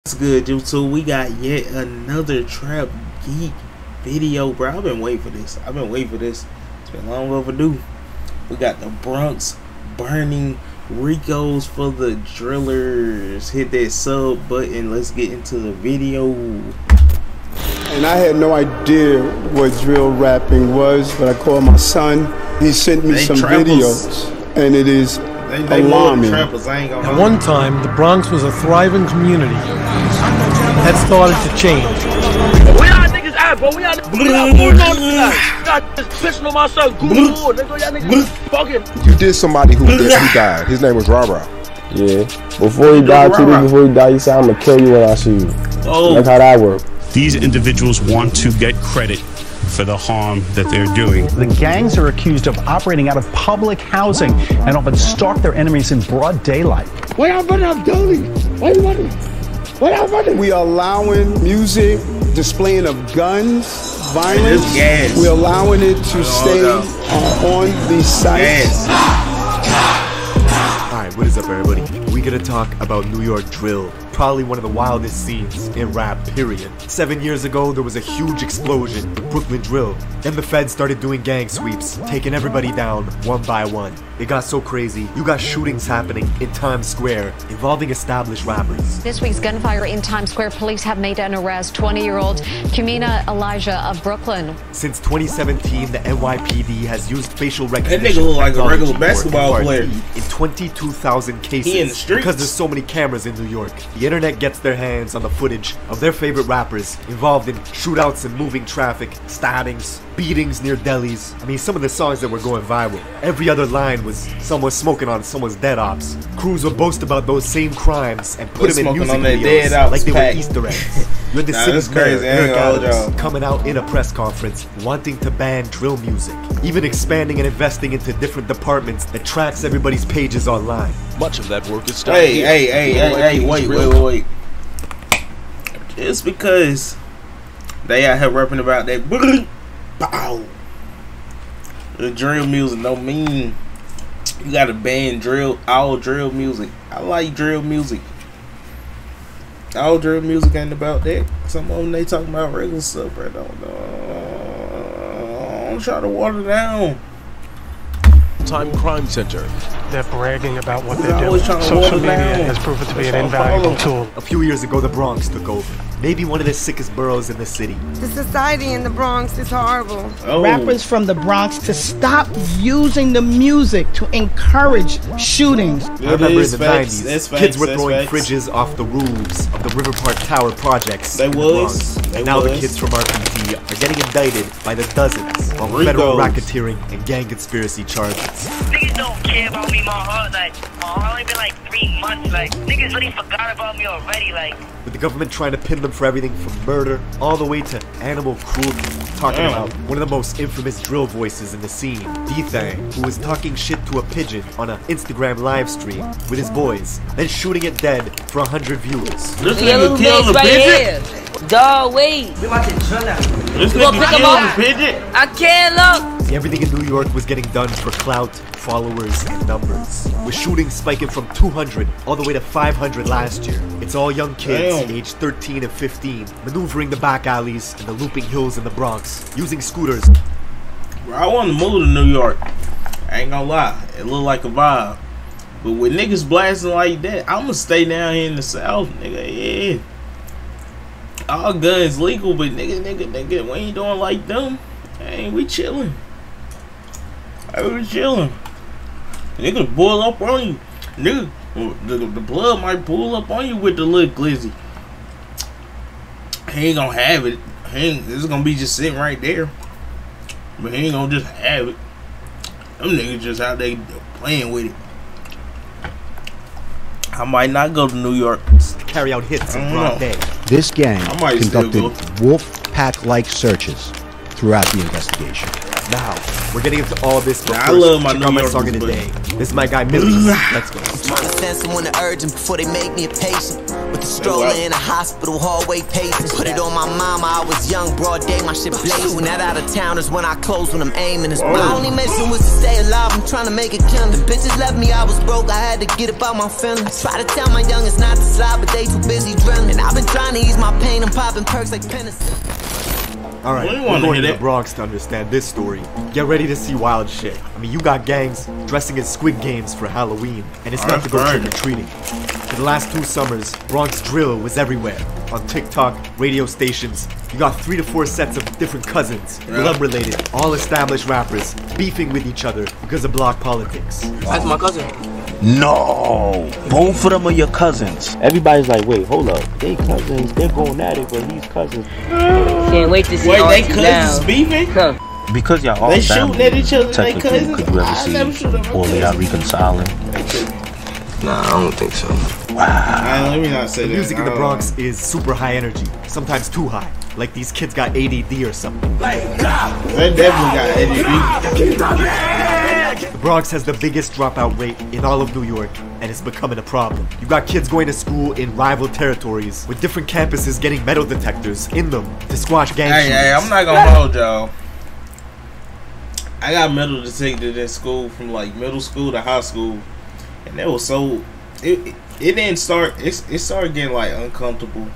What's good, YouTube? We got yet another Trap Geek video, bro. I've been waiting for this. It's been long overdue. We got the Bronx burning RICOs for the drillers. Hit that sub button. Let's get into the video. And I had no idea what drill rapping was, but I called my son. He sent me some videos, and it is alarming. At one time, the Bronx was a thriving community. That started to change. Where y'all niggas at, bro? We out moving on tonight. Got just pissing on my son. Good lord, nigga, y'all niggas fucking. You did somebody who died. His name was Rara. Yeah. Before he died, 2 days before he died, he said, "I'm gonna kill you when I see you." Oh. That's how that worked. These individuals want to get credit for the harm that they're doing. The gangs are accused of operating out of public housing and often stalk their enemies in broad daylight. Why y'all running up Dolly? Why you running? Why y'all running? We are allowing music, displaying of guns, violence. We're allowing it to stay on these sites. Alright, what is up, everybody? We're gonna talk about New York drill. Probably one of the wildest scenes in rap, period. 7 years ago, there was a huge explosion, Brooklyn drill. Then the feds started doing gang sweeps, taking everybody down one by one. It got so crazy, you got shootings happening in Times Square involving established rappers. This week's gunfire in Times Square, police have made an arrest. 20-year-old Kumina Elijah of Brooklyn. Since 2017, the NYPD has used facial recognition. That nigga look like a regular basketball player. In 22,000 cases. He in the streets. Because there's so many cameras in New York. The internet gets their hands on the footage of their favorite rappers involved in shootouts and moving traffic, stabbings, beatings near delis. I mean, some of the songs that were going viral. Every other line was someone smoking on someone's dead ops. Crews would boast about those same crimes and put them in music videos like they were Easter eggs. You're the city's mayor, Eric Adams, coming out in a press conference wanting to ban drill music, even expanding and investing into different departments that tracks everybody's pages online. Much of that work is still wait. Just because they out here rapping about that bow, the drill music don't mean you gotta ban all drill music. I like drill music. All drill music ain't about that. Some of them they talking about regular stuff. I don't try to water down. Time Crime Center. They're bragging about what they're doing. Social media has proven to be an invaluable tool. A few years ago, the Bronx took over. Maybe one of the sickest boroughs in the city. The society in the Bronx is horrible. Rappers from the Bronx to stop using the music to encourage shootings. I remember in the 90s, kids were throwing fridges off the roofs of the River Park Tower projects. And now the kids from RPT are getting indicted by the dozens on federal racketeering and gang conspiracy charges. Niggas don't care about me, my heart. Like, my only been like 3 months. Like, niggas really forgot about me already. Like, with the government trying to pin them for everything from murder all the way to animal cruelty. Talking about one of the most infamous drill voices in the scene, D-Thang, who was talking shit to a pigeon on an Instagram live stream with his boys, then shooting it dead for 100 viewers. This nigga killed the pigeon? dog, wait. We about to drill out. This nigga killed the pigeon? I can't look. Everything in New York was getting done for clout, followers, and numbers, with shootings spiking from 200 all the way to 500 last year. It's all young kids aged 13 and 15, maneuvering the back alleys and the looping hills in the Bronx, using scooters. Bro, I want to move to New York. I ain't gonna lie, it look like a vibe. But with niggas blasting like that, I'ma stay down here in the South, nigga, yeah. All guns legal, but nigga, we ain't doing like them. Hey, we chilling. We chilling. Nigga pull up on you. Nigga, the blood might pull up on you with the little glizzy. He ain't gonna have it. It's gonna be just sitting right there. But he ain't gonna just have it. Them niggas just out there playing with it. I might not go to New York to carry out hits in broad day. This gang conducted wolf pack-like searches throughout the investigation. Now, we're getting into all this, but I love my check out my song of the day. This is my guy Millie. Let's go. Trying to send someone to urgent before they make me a patient. With the stroller in a hospital hallway pacing. Put it on my mama, I was young, broad day, my shit blazing. That out of towners when I close when I'm aiming. My only mission was to stay alive, I'm trying to make it killing. The bitches left me, I was broke, I had to get about my feelings. Try to tell my youngest not to slide, but they too busy drilling. And I've been trying to ease my pain, I'm popping perks like penicillin. Alright, we're going to the Bronx to understand this story. Get ready to see wild shit. I mean, you got gangs dressing as Squid Games for Halloween, and it's not to go trick-or-treating. For the last 2 summers, Bronx drill was everywhere. On TikTok, radio stations, you got 3 to 4 sets of different cousins, blood-related, all established rappers, beefing with each other because of block politics. That's my cousin. No, both of them are your cousins. Everybody's like, wait, hold up, they cousins, they're going at it, but these cousins. Can't wait to see all they cousins beefing? Because y'all all they shooting at each other. They technically, cousins. could you ever see all of y'all reconciling? Nah, I don't think so. Wow. Let me not say the that. music in the Bronx is super high energy, sometimes too high. Like these kids got ADD or something. They definitely got ADD. The Bronx has the biggest dropout rate in all of New York, and it's becoming a problem. You got kids going to school in rival territories, with different campuses getting metal detectors in them to squash gang shootings. Hey, I'm not gonna hold y'all. I got metal detected in school from like middle school to high school, and that was so it didn't start. It started getting like uncomfortable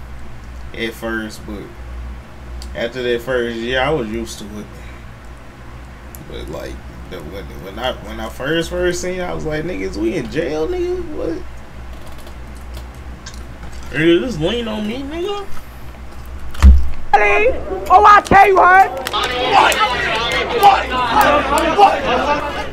at first, but after that first year, I was used to it. But like when I first seen it, I was like, niggas, we in jail, nigga. What? Nigga, just lean on me, nigga. Oh, I tell you what?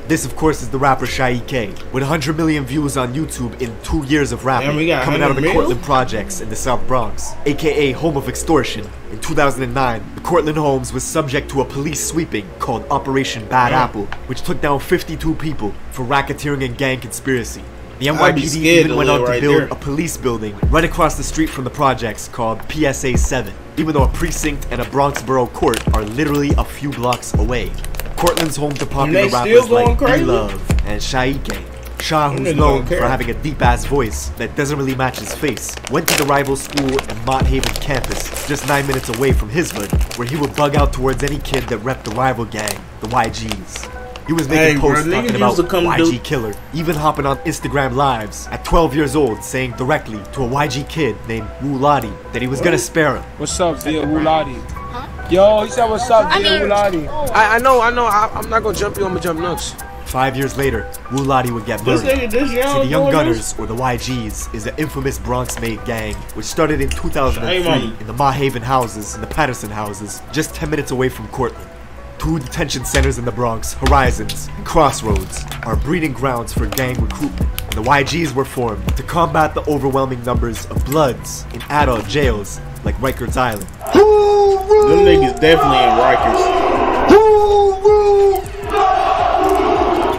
This, of course, is the rapper Shy K, with 100 million views on YouTube in 2 years of rapping, coming out of the Cortland Projects in the South Bronx, aka home of extortion. In 2009, the Cortland Homes was subject to a police sweeping called Operation Bad Apple, which took down 52 people for racketeering and gang conspiracy. The NYPD even went on to build a police building right across the street from the projects called PSA 7, even though a precinct and a Bronx Borough Court are literally a few blocks away. Cortland's home to popular rappers like B-Love and Shy K. Shah, who's known for having a deep-ass voice that doesn't really match his face, went to the rival school and Mott Haven campus, just 9 minutes away from his hood, where he would bug out towards any kid that repped the rival gang, the YGs. He was making posts talking about YG killer, even hopping on Instagram lives at 12 years old, saying directly to a YG kid named Wu Lottie that he was gonna spare him. What's up, dear Wu Lottie? Yo, he said what's up, dear Wu Lottie? I know, I'm not gonna jump you, I'm gonna jump nuts. 5 years later, Wu Lottie would get burned. See, the Young Gunners, or the YGs, is an infamous Bronx-made gang, which started in 2003 in the Mott Haven houses and the Patterson houses, just 10 minutes away from Cortland. 2 detention centers in the Bronx, Horizons and Crossroads, are breeding grounds for gang recruitment, and the YGs were formed to combat the overwhelming numbers of Bloods in adult jails like Rikers Island. Them niggas definitely in Rikers.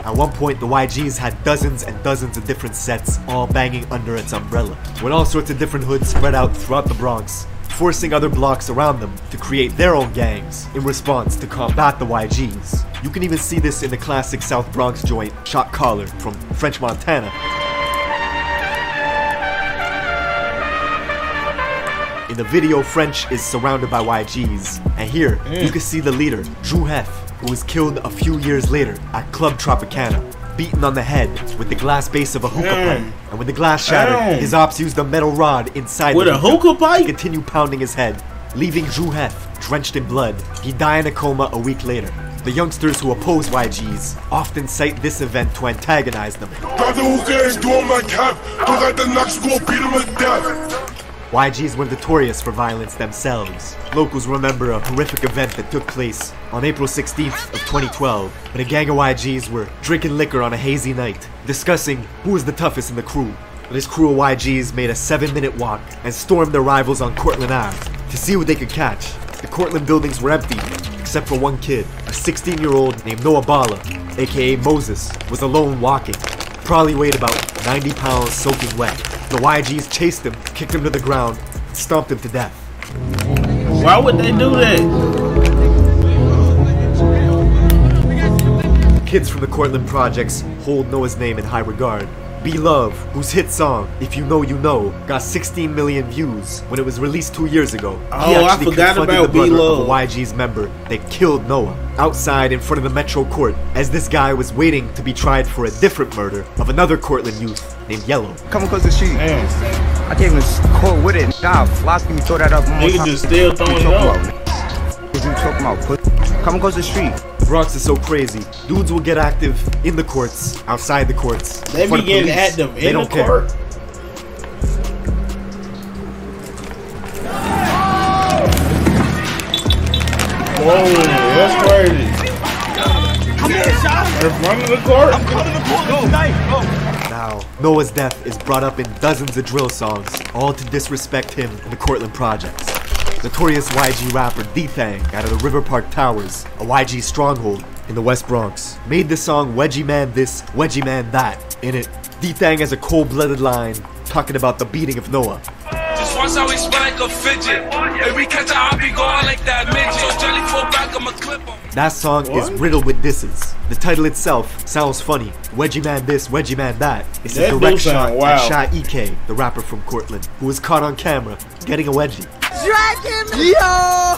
At one point, the YGs had dozens and dozens of different sets all banging under its umbrella, with all sorts of different hoods spread out throughout the Bronx, forcing other blocks around them to create their own gangs in response to combat the YGs. You can even see this in the classic South Bronx joint, Shot Caller, from French Montana. In the video, French is surrounded by YGs, and here, you can see the leader, Drew Hef, who was killed a few years later at Club Tropicana, beaten on the head with the glass base of a hookah pipe. And when the glass shattered, his ops used a metal rod inside the hookah pipe to continue pounding his head, leaving Drew Hef drenched in blood. He died in a coma a week later. The youngsters who oppose YGs often cite this event to antagonize them. YGs were notorious for violence themselves. Locals remember a horrific event that took place on April 16th of 2012 when a gang of YGs were drinking liquor on a hazy night, discussing who was the toughest in the crew. This crew of YGs made a 7-minute walk and stormed their rivals on Cortland Ave to see what they could catch. The Cortland buildings were empty, except for one kid, a 16-year-old named Noah Bala, aka Moses, was alone walking. Probably weighed about 90 pounds soaking wet. The YGs chased him, kicked him to the ground, and stomped him to death. Why would they do that? Kids from the Cortland Projects hold Noah's name in high regard. Be Love, whose hit song, If You Know You Know, got 16 million views when it was released 2 years ago. Oh, I forgot about Be Love. Of a YG's member that killed Noah outside in front of the Metro court as this guy was waiting to be tried for a different murder of another Cortland youth named Yellow. Come across the street. Damn. I can't even score with it. Nah, last time you throw that up. Nigga just still throwing it up. What you talking about? Come across the street. The Bronx is so crazy. Dudes will get active in the courts, outside the courts. They be getting active in the court. Whoa, that's crazy. Come here, Sean. In front of the court. I'm coming to the court. Go. Now, Noah's death is brought up in dozens of drill songs, all to disrespect him in the Cortland projects. Notorious YG rapper D-Thang out of the River Park Towers, a YG stronghold in the West Bronx, made the song Wedgie Man This, Wedgie Man That. In it, D-Thang has a cold-blooded line talking about the beating of Noah. Just once I always like a fidget. Every catch I'll be going like that midget. So jelly fall back, I'm a clip. That song is riddled with disses. The title itself sounds funny. Wedgie Man This, Wedgie Man That. It's a direct shot at Sha EK, the rapper from Cortland, who was caught on camera getting a wedgie. Dragon! Yo!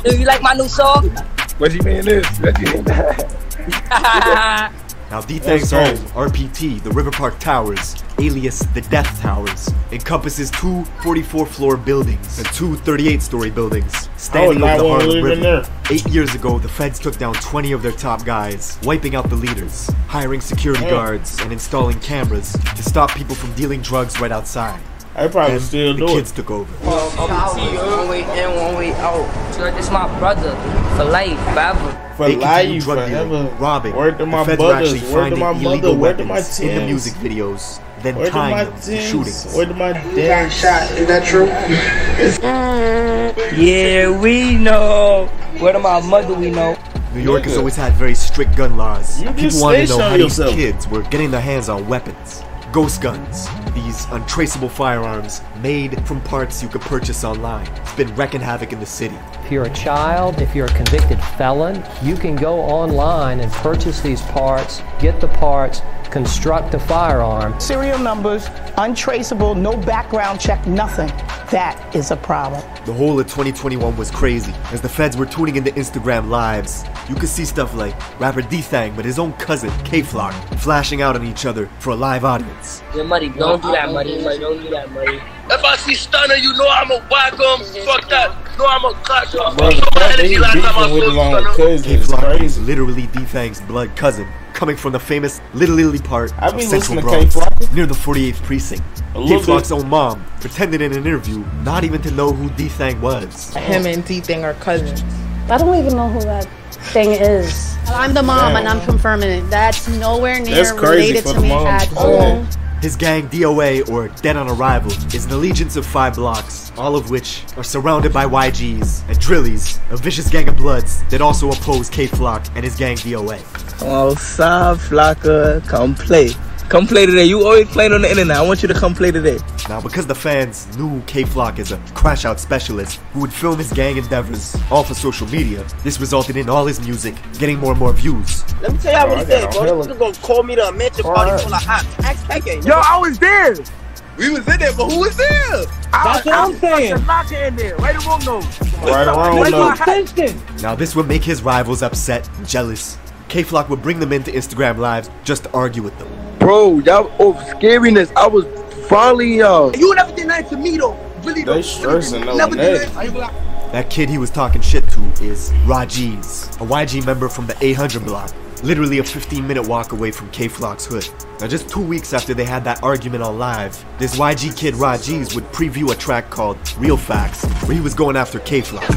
Do you like my new song? Wedgie Man This, Wedgie Man That. Now D-Thang's home, RPT, the River Park Towers, alias the Death Towers, encompasses 2 44-floor buildings and 2 38-story buildings, standing over the Harlem River. 8 years ago, the feds took down 20 of their top guys, wiping out the leaders, hiring security guards, and installing cameras to stop people from dealing drugs right outside. I probably still do it. The kids took over. One way in, one way out. So this is my brother for life, forever. For life, forever. Robbing. Word to my brothers. Word to my mother. Word to my teams. In the music videos, then tying them to shootings. Word to my dad. Shot. Is that true? Yeah, we know. Word to my mother, we know. New York has always had very strict gun laws. People want to know how these yourself. Kids were getting their hands on weapons. Ghost guns, these untraceable firearms made from parts you could purchase online. It's been wreaking havoc in the city. If you're a child, if you're a convicted felon, you can go online and purchase these parts, get the parts, construct a firearm. Serial numbers, untraceable, no background check, nothing. That is a problem. The whole of 2021 was crazy. As the feds were tuning into Instagram lives, you could see stuff like rapper D-Thang with his own cousin, K-Flock, flashing out on each other for a live audience. Yeah, Muddy, don't do that, Muddy. Don't do that, Muddy. If I see Stunner, you know I'm a whack him. Fuck that. No, I'm a clash off. K-Flock is literally D-Thang's blood cousin, coming from the famous Little Italy part of Central Bronx, near the 48th precinct. K-Flock's own mom pretended in an interview not even to know who D-Thang was. Him and D-Thang are cousins. I don't even know who that thing is. I'm the mom and I'm confirming it. That's nowhere near related to me at all. His gang, DOA, or Dead on Arrival, is an allegiance of 5 blocks, all of which are surrounded by YGs and Drillies, a vicious gang of bloods that also oppose K-Flock and his gang, DOA. Oh, Sa Flocka, come play. Come play today. You always playing on the internet. I want you to come play today. Now, because the fans knew K-Flock as a crash-out specialist who would film his gang endeavors all for social media, this resulted in all his music getting more and more views. Let me tell y'all what he said, bro. This gonna call me to a mansion party full of hot. Yo, I was there. We was in there, but who was there? That's what I'm saying. Lock in there. Right or wrong note. Right or wrong note. Now, this would make his rivals upset and jealous. K-Flock would bring them into Instagram Lives just to argue with them. Bro, y'all scariness. I was following y'all. You never did nothing to me though. Really they stressing over that. That kid he was talking shit to is Rajiz, a YG member from the 800 block, literally a 15-minute walk away from K-Flock's hood. Now just 2 weeks after they had that argument on live, this YG kid Rajiz would preview a track called Real Facts, where he was going after K-Flock.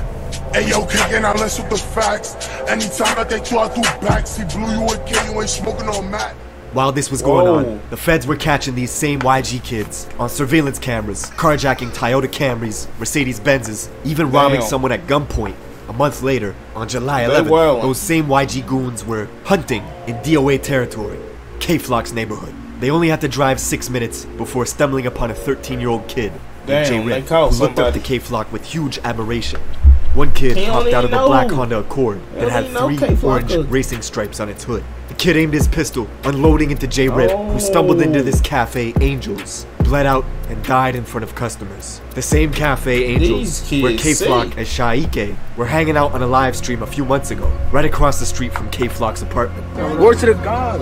Hey yo, kicking out less with the facts. Anytime that they try to backs, he blew you again, you ain't smoking on Matt. While this was going on, the feds were catching these same YG kids on surveillance cameras, carjacking Toyota Camrys, Mercedes Benzes, even robbing someone at gunpoint. A month later, on July 11th, those same YG goons were hunting in DOA territory, K-Flock's neighborhood. They only had to drive 6 minutes before stumbling upon a 13-year-old kid named J. Rick, who looked up to K-Flock with huge admiration. One kid hopped out of the black Honda Accord that had 3 orange racing stripes on its hood. The kid aimed his pistol, unloading into J-Rip, who stumbled into this cafe, Angels, bled out, and died in front of customers. The same cafe, Angels, where K-Flock and Shaike were hanging out on a live stream a few months ago, right across the street from K-Flock's apartment. Word to the God.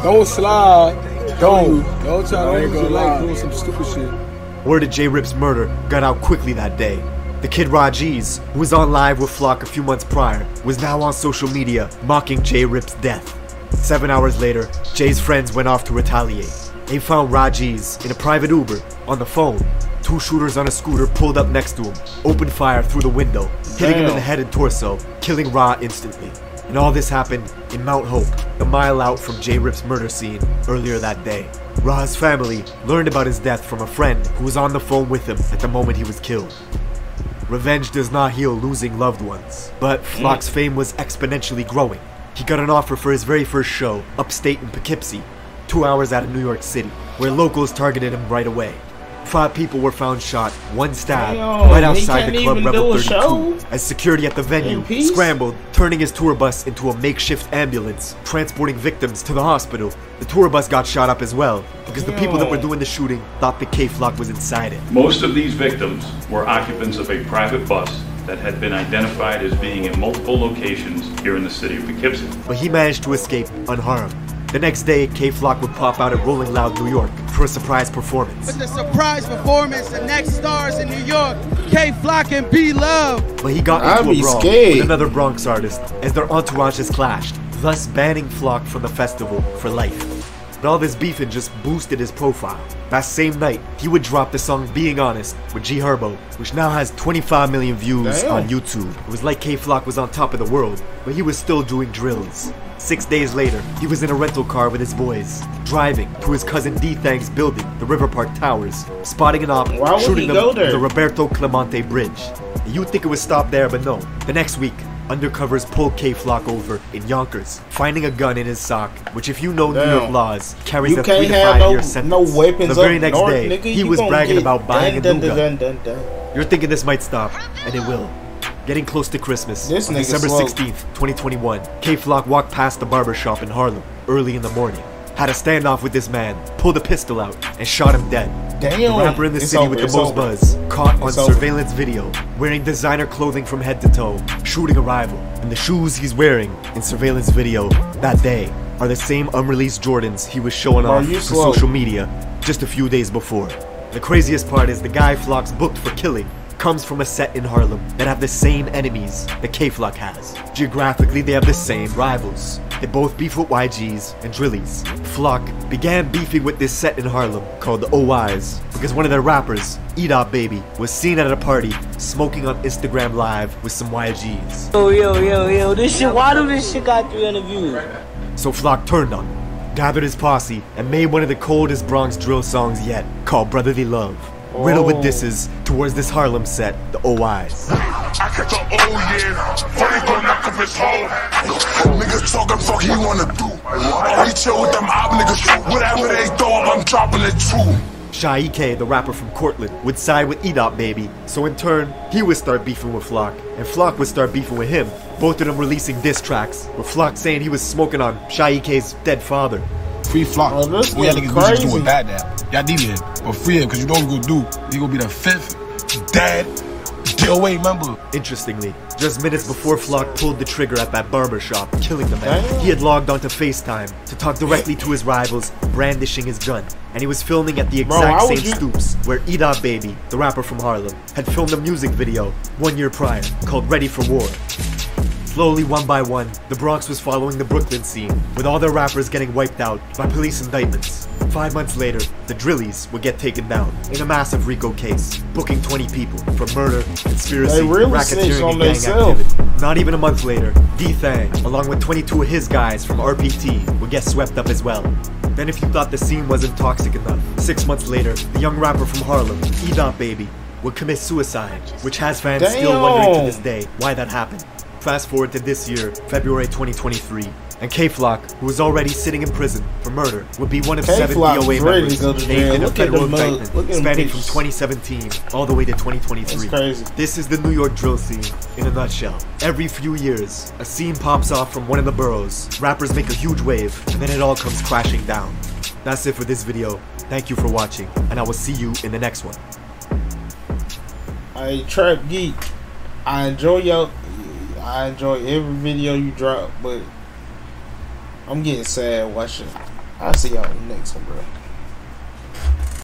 Don't slide. Don't try to do some stupid shit. Word of J-Rip's murder got out quickly that day. The kid Rajiz, who was on live with Flock a few months prior, was now on social media mocking J-Rip's death. 7 hours later, Jay's friends went off to retaliate. They found Rajiz in a private Uber on the phone. 2 shooters on a scooter pulled up next to him, opened fire through the window, hitting him in the head and torso, killing Ra instantly. And all this happened in Mount Hope, a mile out from J-Rip's murder scene earlier that day. Ra's family learned about his death from a friend who was on the phone with him at the moment he was killed. Revenge does not heal losing loved ones, but Flock's fame was exponentially growing. He got an offer for his very first show, upstate in Poughkeepsie, 2 hours out of New York City, where locals targeted him right away. 5 people were found shot, 1 stabbed, right outside the club Rebel 32, as security at the venue scrambled, turning his tour bus into a makeshift ambulance, transporting victims to the hospital. The tour bus got shot up as well, because the people that were doing the shooting thought the K-Flock was inside it. Most of these victims were occupants of a private bus that had been identified as being in multiple locations here in the city of Poughkeepsie. But he managed to escape unharmed. The next day, K-Flock would pop out at Rolling Loud, New York for a surprise performance. With the surprise performance, the next stars in New York, K-Flock and B-Love. But he got into a brawl with another Bronx artist as their entourages clashed, thus banning Flock from the festival for life. But all this beefing just boosted his profile. That same night, he would drop the song Being Honest with G Herbo, which now has 25 million views on YouTube. It was like K-Flock was on top of the world, but he was still doing drills. 6 days later, he was in a rental car with his boys, driving to his cousin D-Thang's building, the River Park Towers, spotting an op, shooting them on the Roberto Clemente Bridge. You'd think it would stop there, but no. The next week, undercovers pulled K-Flock over in Yonkers, finding a gun in his sock, which if you know New York laws, carries a 3 to 5 year sentence. No weapons the very next north, day, nigga, he was bragging about buying a new gun. You're thinking this might stop, and it will. Getting close to Christmas, on December 16th, 2021, K-Flock walked past the barbershop in Harlem early in the morning, had a standoff with this man, pulled a pistol out, and shot him dead. Damn, the rapper in the city with the most buzz, caught on surveillance video, wearing designer clothing from head to toe, shooting a rival. And the shoes he's wearing in surveillance video that day are the same unreleased Jordans he was showing off to social media just a few days before. The craziest part is the guy Flock's booked for killing comes from a set in Harlem that have the same enemies that K-Flock has. Geographically, they have the same rivals. They both beef with YGs and Drillies. Flock began beefing with this set in Harlem called the OIs because one of their rappers, E-Dot Baby, was seen at a party smoking on Instagram Live with some YGs. Yo, this shit, why do this shit got 300 views? So Flock turned on him, gathered his posse, and made one of the coldest Bronx drill songs yet, called Brotherly Love. Riddled with disses towards this Harlem set, the OIs. I catch the funny gon' knock up his hole. Niggas talking fuck he wanna do. He chill with them op niggas too. Whatever they throw up, I'm dropping it too. Shaike, the rapper from Cortland, would side with E-Dot Baby, so in turn, he would start beefing with Flock, and Flock would start beefing with him, both of them releasing diss tracks, with Flock saying he was smoking on Shaike's dead father. Free Flock. Oh, y'all niggas just doing bad now. Y'all need him. But free him, because you know what he's gonna do. He gonna be the 5th dead DOA member. Interestingly, just minutes before Flock pulled the trigger at that barbershop, killing the man, he had logged onto FaceTime to talk directly to his rivals, brandishing his gun. And he was filming at the exact same stoops where E-Dot Baby, the rapper from Harlem, had filmed a music video 1 year prior called Ready for War. Slowly, one by one, the Bronx was following the Brooklyn scene, with all their rappers getting wiped out by police indictments. 5 months later, the Drillies would get taken down in a massive RICO case, booking 20 people for murder, conspiracy, racketeering, and gang activity. Not even a month later, D-Thang, along with 22 of his guys from RPT, would get swept up as well. Then if you thought the scene wasn't toxic enough, 6 months later, the young rapper from Harlem, E-Dot Baby, would commit suicide, which has fans still wondering to this day why that happened. Fast forward to this year, February 2023, and K-Flock, who was already sitting in prison for murder, would be one of 7 DOA members named in a federal indictment spanning from 2017 all the way to 2023. This is the New York drill scene in a nutshell. Every few years, a scene pops off from one of the boroughs, rappers make a huge wave, and then it all comes crashing down. That's it for this video. Thank you for watching, and I will see you in the next one. Hey, Trap Geek, I enjoy every video you drop, but I'm getting sad watching. I'll see y'all in the next one, bro.